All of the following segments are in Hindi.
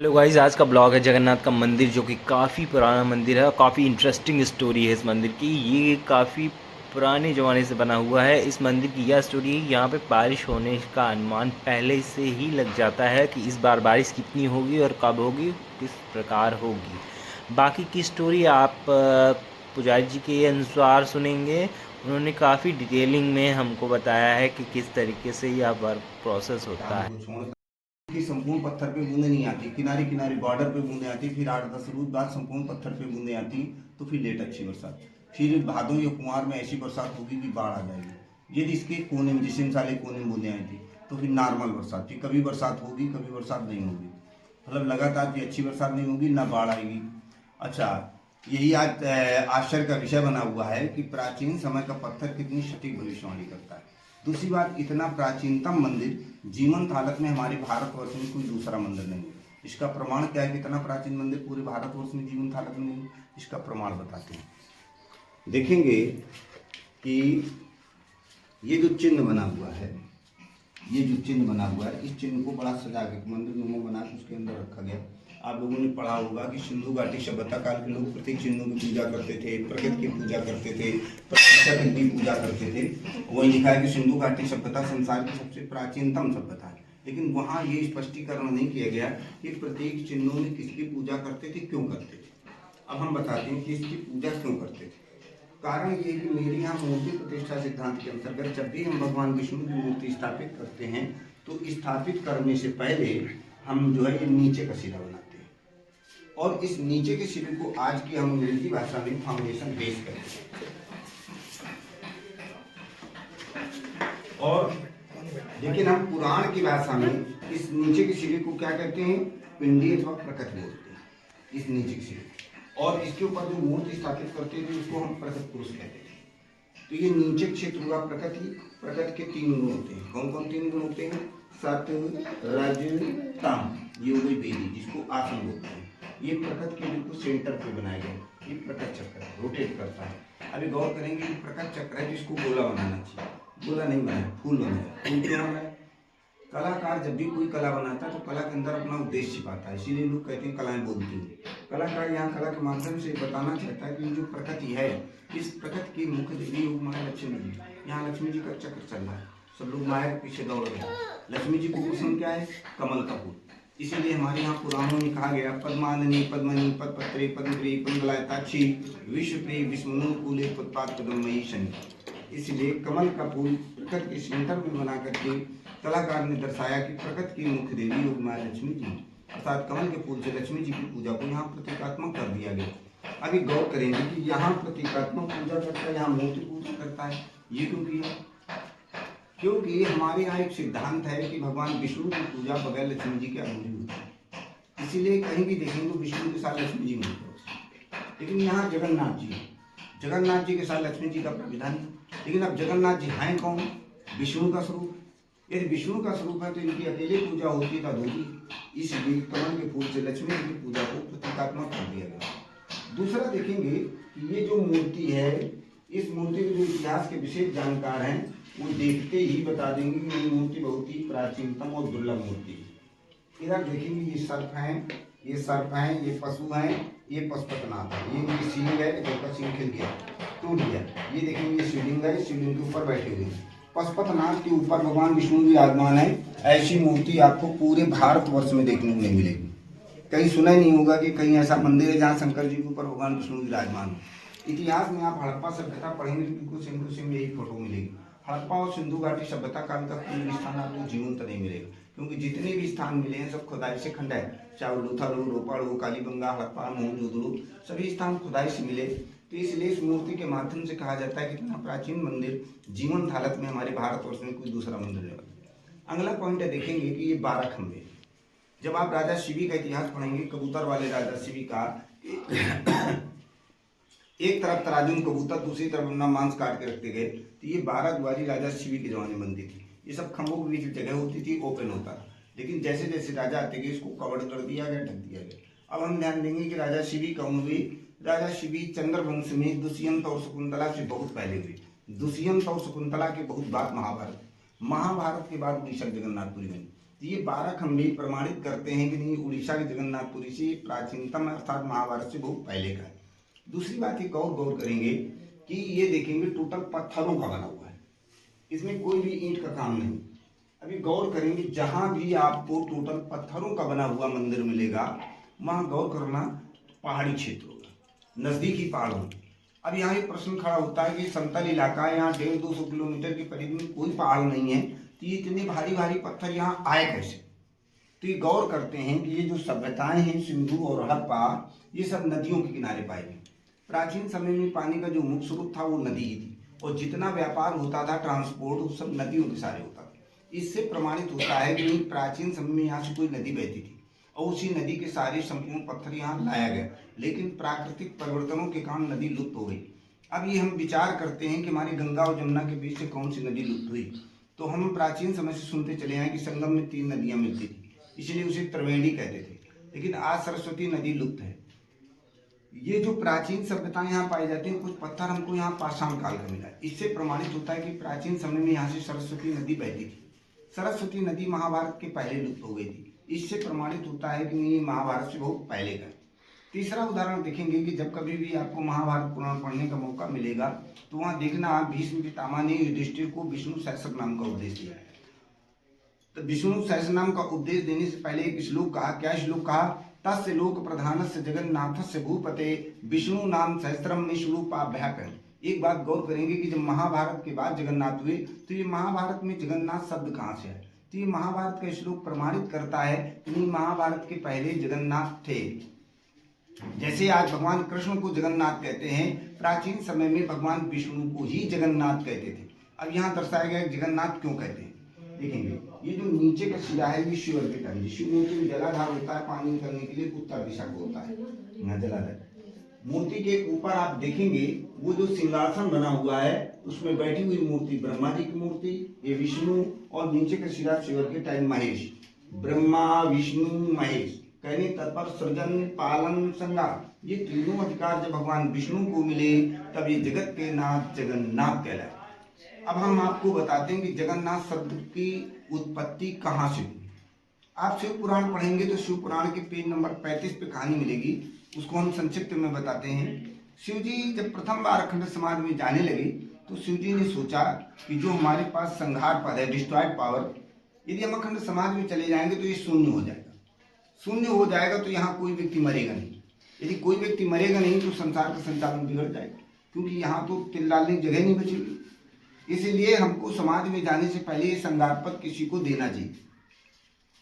हेलो गाइस, आज का ब्लॉग है जगन्नाथ का मंदिर, जो कि काफ़ी पुराना मंदिर है और काफ़ी इंटरेस्टिंग स्टोरी है इस मंदिर की। ये काफ़ी पुराने ज़माने से बना हुआ है। इस मंदिर की यह स्टोरी है, यहाँ पे बारिश होने का अनुमान पहले से ही लग जाता है कि इस बार बारिश कितनी होगी और कब होगी, किस प्रकार होगी। बाकी की स्टोरी आप पुजारी जी के अनुसार सुनेंगे। उन्होंने काफ़ी डिटेलिंग में हमको बताया है कि किस तरीके से यह वर्क प्रोसेस होता है। को छोड़ कि संपूर्ण पत्थर पे बूंदे नहीं आती, किनारे किनारे बॉर्डर पे बूंदे आती, फिर 8-10 रोज बाद संपूर्ण पत्थर पे बूंदे आती, तो फिर लेट अच्छी बरसात, फिर भादों या कुमार में ऐसी बरसात होगी कि बाढ़ आ जाएगी। यदि इसके कोने में, जिस साले कोने में बूंदे आई थी, तो फिर नॉर्मल बरसात, फिर कभी बरसात होगी कभी बरसात नहीं होगी, मतलब लगातार भी अच्छी बरसात नहीं होगी, ना बाढ़ आएगी। अच्छा, यही आज आश्चर्य का विषय बना हुआ है कि प्राचीन समय का पत्थर कितनी सटीक भविष्यवाणी करता है। दूसरी बात, इतना प्राचीनतम मंदिर जीवंत हालत में हमारे भारतवर्ष में कोई दूसरा मंदिर नहीं है। इसका प्रमाण क्या है कि इतना प्राचीन मंदिर पूरे भारतवर्ष में जीवंत हालत में नहीं है? इसका प्रमाण बताते हैं। देखेंगे कि ये जो चिन्ह बना हुआ है, ये जो चिन्ह बना हुआ है, इस चिन्ह को बड़ा सजा के मंदिर नुमा बना के उसके अंदर रखा गया। आप लोगों ने पढ़ा होगा कि सिंधु घाटी सभ्यता काल के लोग प्रतीक चिन्हों की पूजा करते थे, प्रकृति की पूजा करते थे, प्रतिष्ठा की पूजा करते थे। वही लिखा है कि सिंधु घाटी सभ्यता संसार की सबसे प्राचीनतम सभ्यता है, लेकिन वहाँ ये स्पष्टीकरण नहीं किया गया कि प्रतीक चिन्हों में किसकी पूजा करते थे, क्यों करते थे। अब हम बताते हैं कि इसकी पूजा क्यों करते थे। कारण ये कि मेरे यहाँ मूर्ति प्रतिष्ठा सिद्धांत के अंतर्गत जब भी हम भगवान विष्णु की मूर्ति स्थापित करते हैं, तो स्थापित करने से पहले हम जो है ये नीचे का सिरा बनाते हैं, और इस नीचे के सिरे को आज की हम अंग्रेजी भाषा में फाउंडेशन बेस करते हैं। और लेकिन हम पुराण की भाषा में इस नीचे के सिरे को क्या कहते हैं, पिंडी अथवा प्रकट बोलते हैं, इस नीचे के सिरे। और इसके ऊपर जो मूर्ति स्थापित करते थे उसको हम प्रकट पुरुष कहते थे। तो ये नीचे क्षेत्र हुआ प्रकृति। प्रकृति के 3 गुण होते हैं। कौन कौन 3 गुण होते हैं? सत, रज, तम। ये हो गई वेदी, जिसको आसन बोलते हैं। ये प्रकृति के बिल्कुल सेंटर पे बनाए गए, ये प्रकट चक्र है, रोटेट करता है। अभी गौर करेंगे कि प्रकट चक्र है जिसको गोला बनाना चाहिए, गोला नहीं बनाया, फूल बनाया। फूल क्यों बनाया? कलाकार जब भी कोई कला बनाता है तो कला के अंदर अपना उद्देश्य छिपाता है, इसीलिए लोग कहते हैं कलाएं बोलती हैं। कलाकार यहाँ कला के माध्यम से बताना चाहता है कि जो प्रकृति है, इस प्रकृति की मुख्य देवी माया लक्ष्मी जी। यहाँ लक्ष्मी जी का चक्र चल रहा है, सब लोग माया के पीछे दौड़ रहे हैं। लक्ष्मी जी को पसंद क्या है? कमल का फूल। इसीलिए हमारे यहाँ पुराणों में कहा गया, पद्माननी पद्मनी पदपत्रे पद्मप्रिय पद्मलायताक्षी विश्वप्रिय विष्णुकूले पुत्पात पद्मयी शनि। इसलिए कमल का फूल प्रकृति के सेंटर में बना करके कलाकार ने दर्शाया कि प्रकृति की मुख्य देवी योग माया लक्ष्मी जी, अर्थात कमल के फूल से लक्ष्मी जी की पूजा को यहाँ प्रतीकात्मक कर दिया गया। अभी गौर करेंगे कि यहाँ प्रतीकात्मक पूजा करता है, यहाँ मूर्ति पूजा करता है। ये क्यों किया? क्योंकि हमारे यहाँ एक सिद्धांत है कि भगवान विष्णु की पूजा बगैर लक्ष्मी जी के अधूरी होती है। इसीलिए कहीं भी देखेंगे तो विष्णु के साथ लक्ष्मी जी मिलते हैं। लेकिन यहाँ जगन्नाथ जी, जगन्नाथ जी के साथ लक्ष्मी जी का प्राविधान है। लेकिन अब जगन्नाथ जी हैं कौन? विष्णु का स्वरूप। यदि विष्णु का स्वरूप है तो इनकी अकेले पूजा होती है अधूरी। इसलिए कमल के फूल से लक्ष्मी जी की पूजा को प्रतीकात्मक कर दिया गया। दूसरा देखेंगे कि ये जो मूर्ति है, इस मूर्ति के जो इतिहास के विशेष जानकार हैं वो देखते ही बता देंगे कि ये मूर्ति बहुत ही प्राचीनतम और दुर्लभ मूर्ति है। इधर देखेंगे ये सर्प हैं, ये सर्प हैं, ये पशु हैं, ये पशुपतिनाथ है। ये शिवलिंग है, जो शिव खिल गया, टूट गया। ये देखेंगे ये शिवलिंग है, शिवलिंग के ऊपर बैठे हुए। पशुपतिनाथ के ऊपर भगवान विष्णु विराजमान है। ऐसी मूर्ति आपको पूरे भारतवर्ष में देखने को नहीं मिलेगी। कहीं सुना ही नहीं होगा कि कहीं ऐसा मंदिर है जहाँ शंकर जी के ऊपर भगवान विष्णु विराजमान हो। इतिहास में आप हड़प्पा सभ्यता पढ़ेंगे तो बिल्कुल सेम टू सेम यही फोटो मिलेगी। हड़प्पा और सिंधु घाटी सभ्यता काल का कोई भी स्थान आपको जीवंत नहीं मिलेगा, क्योंकि जितने भी स्थान मिले हैं सब खुदाई से खंड है। चाहे लोथल हो, रोपड़ हो, कालीबंगा, हड़प्पा, मोहनजोदड़ो, सभी स्थान खुदाई से मिले। तो इसलिए इस मूर्ति के माध्यम से कहा जाता है कि इतना प्राचीन मंदिर जीवंत हालत में हमारे भारतवर्ष में कोई दूसरा मंदिर नहीं बना। अगला पॉइंट है, देखेंगे कि ये 12 खंभे। जब आप राजा शिवी का इतिहास पढ़ेंगे, कबूतर वाले राजा शिवी का, एक तरफ तराजू में कबूतर, दूसरी तरफ अपना मांस काट के रखते गए। तो ये 12 द्वारी राजा शिवी के जमाने में बनती थी। ये सब खंभों के बीच जगह होती थी, ओपन होता था। लेकिन जैसे जैसे राजा आते गए इसको कवर कर दिया गया, ढक दिया गया। अब हम ध्यान देंगे कि राजा शिवी कौन हुए? राजा शिवी चंद्रवंश में दुष्यंत और शकुंतला से बहुत पहले हुए। दुष्यंत और शकुंतला के बहुत बाद महाभारत, महाभारत के बाद उड़ीसा जगन्नाथपुरी बनी। तो ये 12 खंभे प्रमाणित करते हैं कि नहीं उड़ीसा के जगन्नाथपुरी से प्राचीनतम अर्थात महाभारत से बहुत पहले का है। दूसरी बात एक और गौर करेंगे कि ये देखेंगे टोटल पत्थरों का बना हुआ है, इसमें कोई भी ईंट का काम नहीं। अभी गौर करेंगे जहां भी आपको टोटल पत्थरों का बना हुआ मंदिर मिलेगा वहां गौर करना पहाड़ी क्षेत्र होगा, नजदीकी पहाड़ होंगे। अब यहाँ एक प्रश्न खड़ा होता है कि समतल इलाका है, यहाँ 150-200 किलोमीटर के करीब में कोई पहाड़ नहीं है, तो ये इतने भारी भारी पत्थर यहाँ आए कैसे? तो ये गौर करते हैं कि ये जो सभ्यताएं हैं सिंधु और हड़प्पा, ये सब नदियों के किनारे पाई गई। प्राचीन समय में पानी का जो मुख्य स्रोत था वो नदी ही थी, और जितना व्यापार होता था ट्रांसपोर्ट वो सब नदियों के सारे होता था। इससे प्रमाणित होता है कि प्राचीन समय में यहाँ से कोई नदी बहती थी और उसी नदी के सारे संपूर्ण पत्थर यहाँ लाया गया, लेकिन प्राकृतिक परिवर्तनों के कारण नदी लुप्त हो गई। अब ये हम विचार करते हैं कि हमारी गंगा और जमुना के बीच से कौन सी नदी लुप्त हुई, तो हम प्राचीन समय से सुनते चले हैं कि संगम में 3 नदियां मिलती थी, इसलिए उसे त्रिवेणी कहते थे, लेकिन आज सरस्वती नदी लुप्त है। ये जो प्राचीन सभ्यताएं यहाँ पाई जाती हैं, कुछ पत्थर हमको यहाँ पाषाण काल का मिला है, इससे प्रमाणित होता है कि प्राचीन समय में यहाँ से सरस्वती नदी बहती थी। सरस्वती नदी महाभारत के पहले लुप्त हो गई थी, इससे प्रमाणित होता है कि ये महाभारत से बहुत पहले का। तीसरा उदाहरण देखेंगे कि जब कभी भी आपको महाभारत पुराण पढ़ने का मौका मिलेगा तो वहाँ देखना भीष्म पितामह ने युधिष्ठिर को विष्णु सहस्त्र नाम का उपदेश दिया। तो विष्णु सहस्त्र नाम का उपदेश देने से पहले एक श्लोक कहा, क्या श्लोक कहा? तस्य लोक प्रधानस्य जगन्नाथस्य भूपते विष्णु नाम सहस्त्रम निश्रूपाभ्याकरण। एक बात गौर करेंगे कि जब महाभारत के बाद जगन्नाथ हुए तो ये महाभारत में जगन्नाथ शब्द कहाँ से है? तो ये महाभारत का श्लोक प्रमाणित करता है कि महाभारत के पहले जगन्नाथ थे। जैसे आज भगवान कृष्ण को जगन्नाथ कहते हैं, प्राचीन समय में भगवान विष्णु को ही जगन्नाथ कहते थे। अब यहाँ दर्शाया गया जगन्नाथ क्यों कहते हैं, देखेंगे ये जो नीचे का शिरा है ये शिव अर्पित है। शिव मूर्ति में जलाधार होता है, पानी निकलने के लिए उत्तर दिशा को होता है, यहाँ जलाधार। मूर्ति के ऊपर आप देखेंगे वो जो सिंहासन बना हुआ है उसमें बैठी हुई मूर्ति ब्रह्मा जी की मूर्ति, ये विष्णु, और नीचे का शिरा शिव अर्पित है महेश। ब्रह्मा विष्णु महेश कहने तत्पर सृजन पालन संहार, ये तीनों अधिकार जब भगवान विष्णु को मिले तब ये जगत के नाथ जगन्नाथ कहलाए। अब हम आपको बताते हैं कि जगन्नाथ शब्द की उत्पत्ति कहाँ से हुई। आप शिव पुराण पढ़ेंगे तो शिव पुराण के पेज नंबर 35 पे कहानी मिलेगी, उसको हम संक्षिप्त में बताते हैं। शिव जी जब प्रथम बार अखंड समाज में जाने लगे तो शिव जी ने सोचा कि जो हमारे पास संहार पद है, डिस्ट्रॉयड पावर, यदि हम अखंड समाज में चले जाएंगे तो ये शून्य हो जाएगा। शून्य हो जाएगा तो यहाँ कोई व्यक्ति मरेगा नहीं। यदि कोई व्यक्ति मरेगा नहीं तो संसार का संचालन बिगड़ जाएगा, क्योंकि यहाँ तो तिल डालने की जगह नहीं बचेगी। इसलिए हमको समाज में जाने से पहले ये संगार पद किसी को देना चाहिए।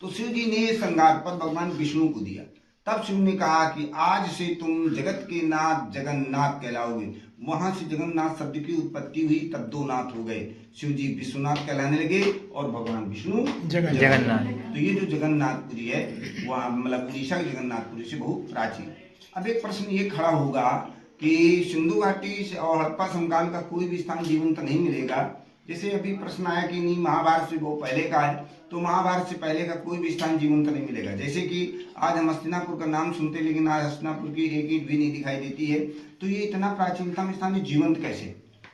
तो शिव जी ने ये संगार पद भगवान विष्णु को दिया। तब शिव ने कहा कि आज से तुम जगत के नाथ जगन्नाथ कहलाओगे। वहां से जगन्नाथ शब्द की उत्पत्ति हुई, तब 2 नाथ हो गए, शिव जी विश्वनाथ कहलाने लगे और भगवान विष्णु जगन्नाथ। तो ये जो जगन्नाथपुरी है वह मतलब उड़ीसा के जगन्नाथपुरी से बहुत प्राचीन। अब एक प्रश्न ये खड़ा होगा कि सिंधु घाटी और हड़प्पा समकाल का कोई भी स्थान जीवंत नहीं मिलेगा। जैसे अभी प्रश्न आया कि नहीं महाभारत से बहुत पहले का है, तो महाभारत से पहले का कोई भी स्थान जीवंत नहीं मिलेगा। जैसे कि आज हम हस्तिनापुर का नाम सुनते लेकिन आज हस्तिनापुर की एक ईंट भी नहीं दिखाई देती है, तो ये इतना प्राचीनतम स्थान जीवंत कैसे?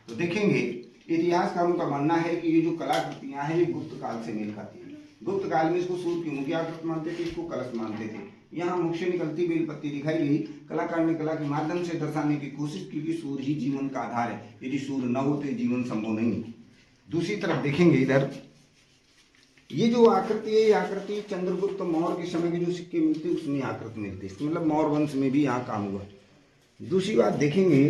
तो देखेंगे इतिहासकारों का मानना है कि ये जो कलाकृतियां हैं ये गुप्त काल से मेल खाती है। गुप्त काल में इसको सूर्य की मुखी आकृति मानते थे, इसको कलश मानते थे। यहाँ मुख से निकलती बेलपत्ती दिखाई गई। कलाकार ने कला के माध्यम से दर्शाने की कोशिश की कि सूर्य ही जीवन का आधार है, यदि सूर्य न हो तो जीवन संभव नहीं। दूसरी तरफ देखेंगे इधर ये जो आकृति है, ये आकृति चंद्रगुप्त मौर्य के समय के जो सिक्के मिलते उसमें आकृति मिलती है, मतलब मौर्य वंश में भी यहाँ काम हुआ। दूसरी बात देखेंगे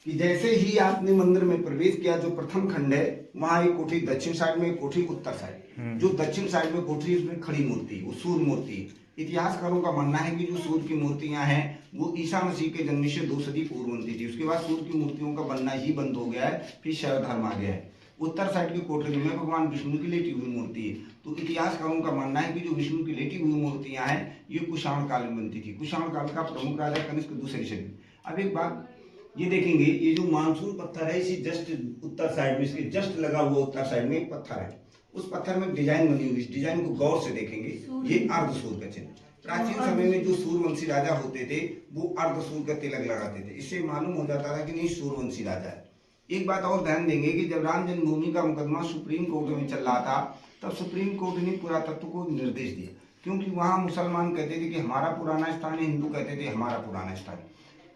कि जैसे ही आपने मंदिर में प्रवेश किया, जो प्रथम खंड है वहाँ एक कोठी दक्षिण साइड में, एक कोठी उत्तर साइड। जो दक्षिण साइड में कोठी उसमें खड़ी मूर्ति, वो सूर्य मूर्ति। इतिहासकारों का मानना है कि जो सूर्य की मूर्तियां हैं वो ईसा मसीह के जन्म से 2 सदी पूर्व बनती थी। उसके बाद सूर्य की मूर्तियों का बनना ही बंद हो गया है, फिर शैव धर्म आ गया है। उत्तर साइड की कोठरी में भगवान विष्णु की लेटी हुई मूर्ति है। तो इतिहासकारों का मानना है कि जो विष्णु की लेटी हुई मूर्तियां हैं ये कुषाण काल में बनती थी। कुषाण काल का प्रमुख राजा कनिष्क दूसरी सदी। अब एक बात ये देखेंगे, ये जो मानसून पत्थर है इसी जस्ट उत्तर साइड में, इसके जस्ट लगा हुआ उत्तर साइड में एक पत्थर है, उस पत्थर में डिजाइन बनी हुई। इस डिजाइन को गौर से देखेंगे, ये अर्ध सूर्य का चिन्ह। प्राचीन समय में जो सूर्यवंशी राजा होते थे वो अर्ध सूर्य का तिलक लगाते थे, इससे मालूम हो जाता था कि नहीं सूर्यवंशी राजा है। एक बात और ध्यान देंगे कि जब राम जन्मभूमि का मुकदमा सुप्रीम कोर्ट में चल रहा था तब सुप्रीम कोर्ट ने पुरातत्व को निर्देश दिया, क्योंकि वहाँ मुसलमान कहते थे कि हमारा पुराना स्थान है, हिंदू कहते थे हमारा पुराना स्थान है।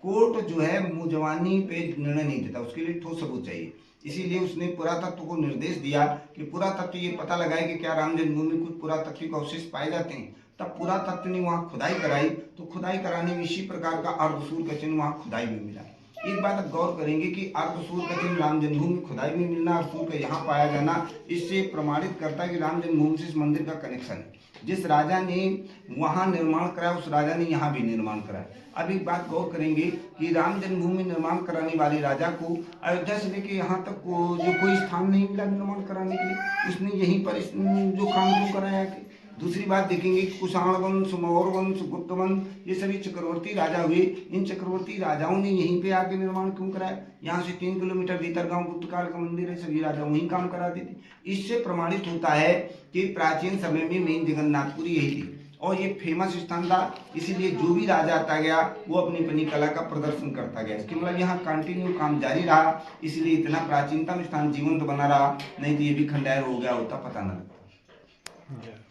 कोर्ट जो है मुजवानी पे निर्णय नहीं देता, उसके लिए ठोस सबूत चाहिए। इसीलिए उसने पुरातत्व को निर्देश दिया कि पुरातत्व ये पता लगाए कि क्या राम जन्मभूमि में कुछ पुरातत्विक अवशेष पाए जाते हैं। तब पुरातत्व ने वहाँ खुदाई कराई, तो खुदाई कराने में इसी प्रकार का अर्धसूर का चिन्ह वहाँ खुदाई में मिला। एक बात आप गौर करेंगे कि अर्धसूर का चिन्ह राम जन्मभूमि खुदाई में मिलना, अर्धसूर का यहाँ पाया जाना, इससे प्रमाणित करता है कि राम जन्मभूमि से इस मंदिर का कनेक्शन है। जिस राजा ने वहाँ निर्माण कराया उस राजा ने यहाँ भी निर्माण कराया। अब एक बात गौर करेंगे कि राम जन्मभूमि निर्माण कराने वाले राजा को अयोध्या से लेकर यहाँ तक जो कोई स्थान नहीं मिला निर्माण कराने के लिए, उसने यहीं पर जो काम को कराया कि। दूसरी बात देखेंगे कुषाण वंश, मौर्य वंश, गुप्त वंश, ये सभी चक्रवर्ती राजा हुए। इन चक्रवर्ती राजाओं ने यहीं पे आके निर्माण क्यों कराया? यहाँ से 3 किलोमीटर भीतर गांव गुप्त काल का मंदिर है, सभी राजा वहीं काम कराते थे। इससे प्रमाणित होता है कि प्राचीन समय में मेन जगन्नाथपुरी यही थी और ये फेमस स्थान था। इसीलिए जो भी राजा आता गया वो अपनी अपनी कला का प्रदर्शन करता गया। इसके मतलब यहाँ कंटिन्यू काम जारी रहा, इसलिए इतना प्राचीनतम स्थान जीवंत बना रहा, नहीं तो ये भी खंडहर हो गया होता, पता न लगता।